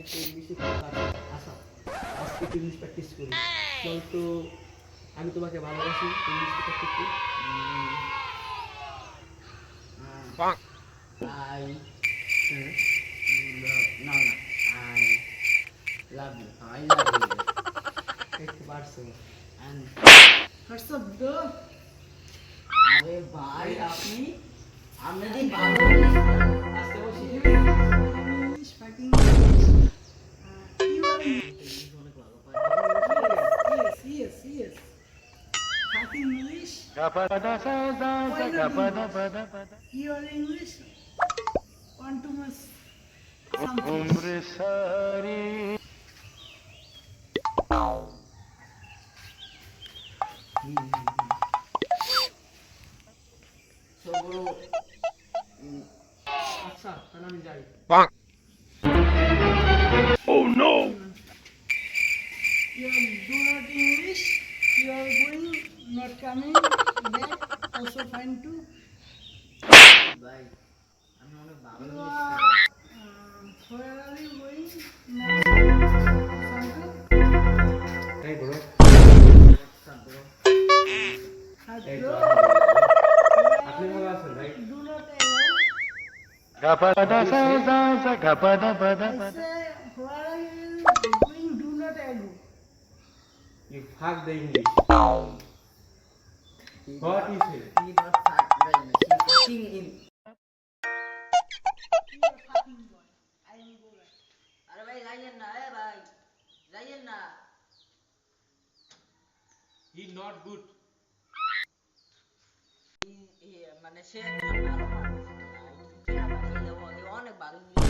একটু ইংলিশে খুব আশা আজকে একটু ইংলিশ প্র্যাকটিস করি। চল তো, আমি তোমাকে ভালোবাসি, ইংলিশ প্র্যাকটিস করি। আই না না I love you, I love you. একটু পারছো and What's up, bro? আরে ভাই আপনি আমি যে বাংলা আজকে বসে English, fucking English. You are English অনেক ভালো পারি। yes. Fucking English. Gapada sa sa sa Why not gapada English? pada pada. You are English. Want to miss something? Umre sari. So bro, আচ্ছা তাহলে আমি যাই। Oh no! You are do not English. You are going, not coming back. Also fine too. ভাই আমি অনেক ভালো You English are. পারি। Where are you going next? Something? Hey bro. What's up bro? এই তো Bro. আপনি ভালো আছেন ভাই? Do not error. Gapada sa sa sa gapada pada I pada. say, where are you going? Do not error. You fuck the English. What is it? He not fuck the English. He fucking in. You are fucking boy. I will go back. अरे भाई जाइए ना, ए भाई जाइए ना। He not good. মানে সে একজন ভালো মানুষ কি আবার সে অনেক ভালো ইংলিশ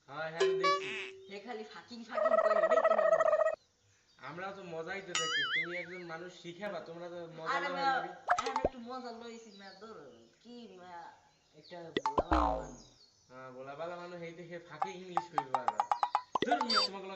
হ্যাঁ হ্যাঁ দেখছি। সে খালি ফাকিং ফাকিং করে এটাই তো মনে হয়। আমরা তো মজাই তো দেখছি। তুমি একজন মানুষ শিখাবা, তোমরা তো মজা আরে লওয়ার মা লাগে। এখন একটু মজা লইছি মা তোর কি মা একটা বলা হ্যাঁ বলা বালা মানুষ এই দেখে ফাঁকে ইংলিশ কইবে বারবার। ধর মিয়া তোমাকে